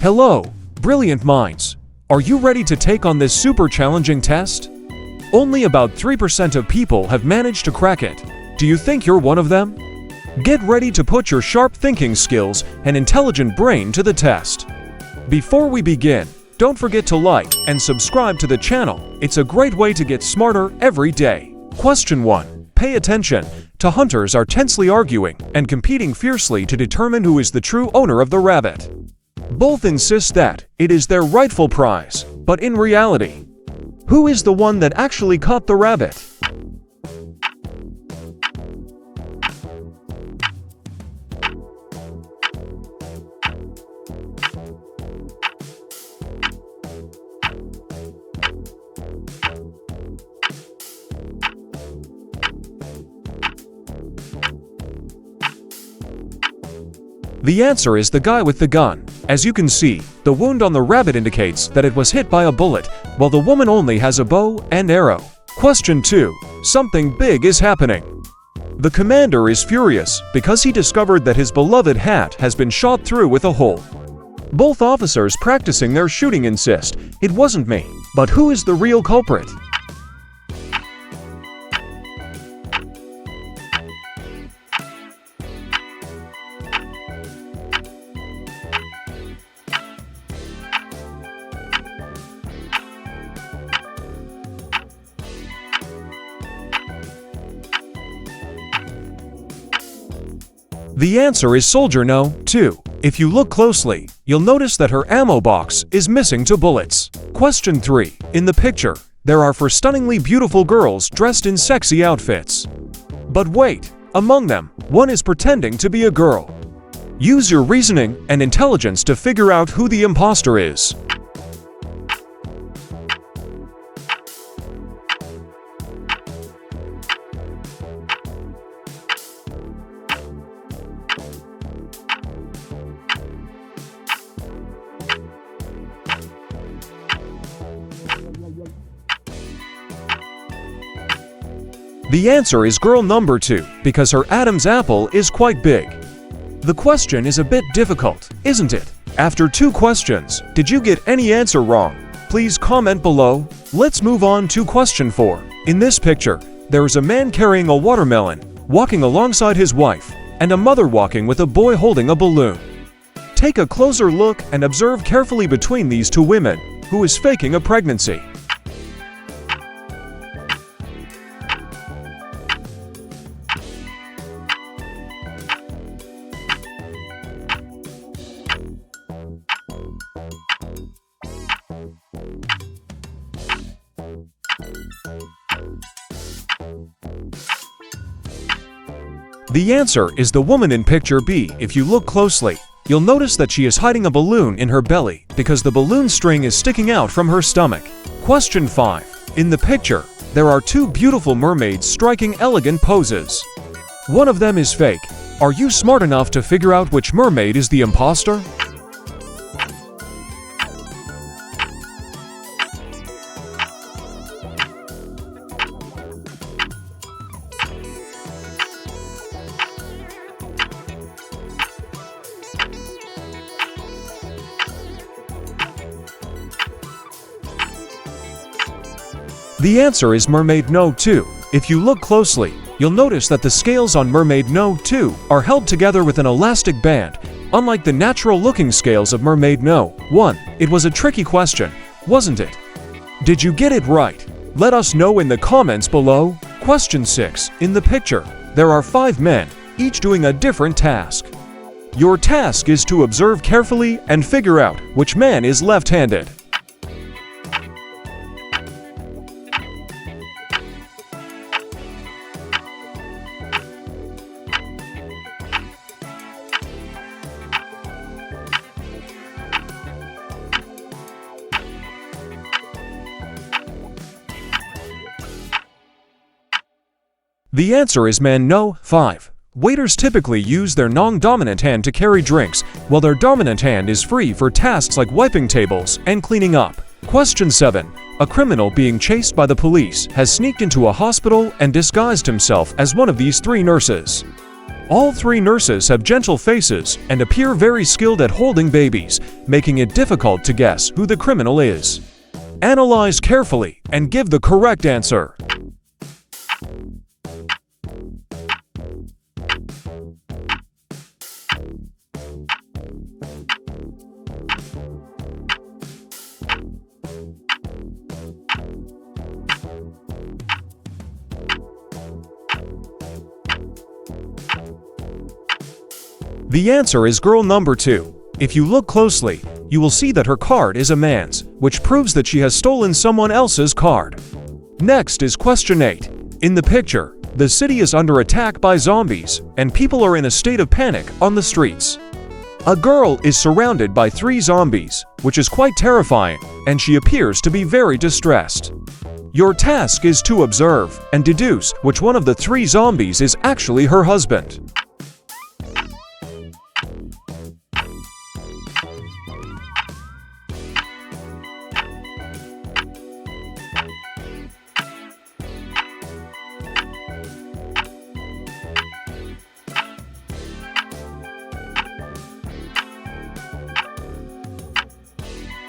Hello, brilliant minds! Are you ready to take on this super challenging test? Only about 3% of people have managed to crack it. Do you think you're one of them? Get ready to put your sharp thinking skills and intelligent brain to the test. Before we begin, don't forget to like and subscribe to the channel. It's a great way to get smarter every day. Question 1. Pay attention. Two hunters are tensely arguing and competing fiercely to determine who is the true owner of the rabbit. Both insist that it is their rightful prize, but in reality, who is the one that actually caught the rabbit? The answer is the guy with the gun. As you can see, the wound on the rabbit indicates that it was hit by a bullet, while the woman only has a bow and arrow. Question 2. Something big is happening. The commander is furious because he discovered that his beloved hat has been shot through with a hole. Both officers practicing their shooting insist, "It wasn't me." But who is the real culprit? The answer is Soldier No. 2. If you look closely, you'll notice that her ammo box is missing 2 bullets. Question 3. In the picture, there are 4 stunningly beautiful girls dressed in sexy outfits. But wait, among them, one is pretending to be a girl. Use your reasoning and intelligence to figure out who the imposter is. The answer is girl number 2, because her Adam's apple is quite big. The question is a bit difficult, isn't it? After 2 questions, did you get any answer wrong? Please comment below. Let's move on to question 4. In this picture, there is a man carrying a watermelon, walking alongside his wife, and a mother walking with a boy holding a balloon. Take a closer look and observe carefully between these 2 women, who is faking a pregnancy. The answer is the woman in picture B. If you look closely, you'll notice that she is hiding a balloon in her belly because the balloon string is sticking out from her stomach. Question 5. In the picture, there are 2 beautiful mermaids striking elegant poses. One of them is fake. Are you smart enough to figure out which mermaid is the imposter? The answer is Mermaid No. 2. If you look closely, you'll notice that the scales on Mermaid No. 2 are held together with an elastic band, unlike the natural-looking scales of Mermaid No. 1. It was a tricky question, wasn't it? Did you get it right? Let us know in the comments below. Question 6. In the picture, there are 5 men, each doing a different task. Your task is to observe carefully and figure out which man is left-handed. The answer is man No. 5. Waiters typically use their non-dominant hand to carry drinks, while their dominant hand is free for tasks like wiping tables and cleaning up. Question 7. A criminal being chased by the police has sneaked into a hospital and disguised himself as one of these 3 nurses. All three nurses have gentle faces and appear very skilled at holding babies, making it difficult to guess who the criminal is. Analyze carefully and give the correct answer. The answer is girl number 2. If you look closely, you will see that her card is a man's, which proves that she has stolen someone else's card. Next is question 8. In the picture, the city is under attack by zombies, and people are in a state of panic on the streets. A girl is surrounded by 3 zombies, which is quite terrifying, and she appears to be very distressed. Your task is to observe and deduce which one of the 3 zombies is actually her husband.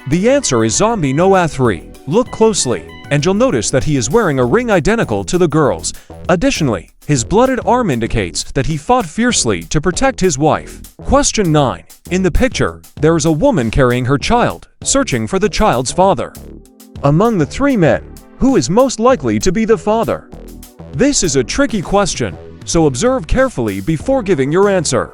The answer is zombie Noah 3. Look closely, and you'll notice that he is wearing a ring identical to the girl's. Additionally, his blooded arm indicates that he fought fiercely to protect his wife. Question 9. In the picture, there is a woman carrying her child, searching for the child's father. Among the 3 men, who is most likely to be the father? This is a tricky question, so observe carefully before giving your answer.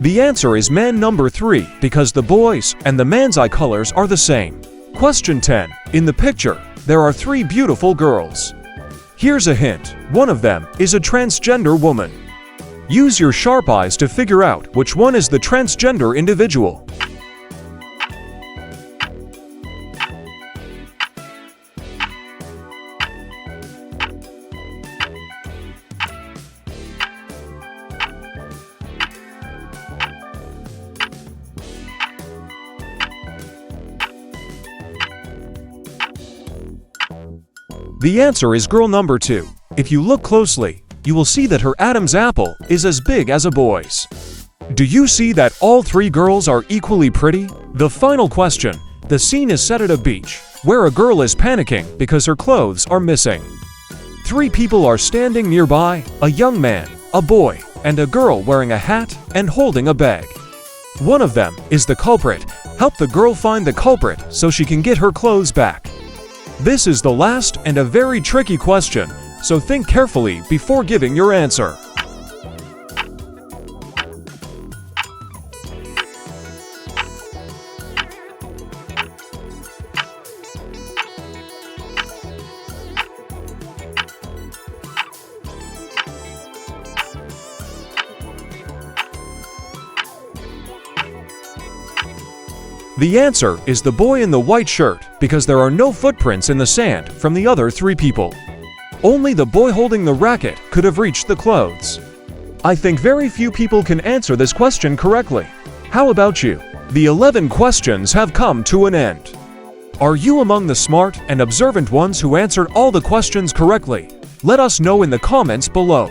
The answer is man number 3 because the boy's and the man's eye colors are the same. Question 10. In the picture, there are 3 beautiful girls. Here's a hint. One of them is a transgender woman. Use your sharp eyes to figure out which one is the transgender individual. The answer is girl number 2. If you look closely, you will see that her Adam's apple is as big as a boy's. Do you see that all 3 girls are equally pretty? The final question. The scene is set at a beach, where a girl is panicking because her clothes are missing. 3 people are standing nearby, a young man, a boy, and a girl wearing a hat and holding a bag. One of them is the culprit. Help the girl find the culprit so she can get her clothes back. This is the last and a very tricky question, so think carefully before giving your answer. The answer is the boy in the white shirt because there are no footprints in the sand from the other 3 people. Only the boy holding the racket could have reached the clothes. I think very few people can answer this question correctly. How about you? The 11 questions have come to an end. Are you among the smart and observant ones who answered all the questions correctly? Let us know in the comments below.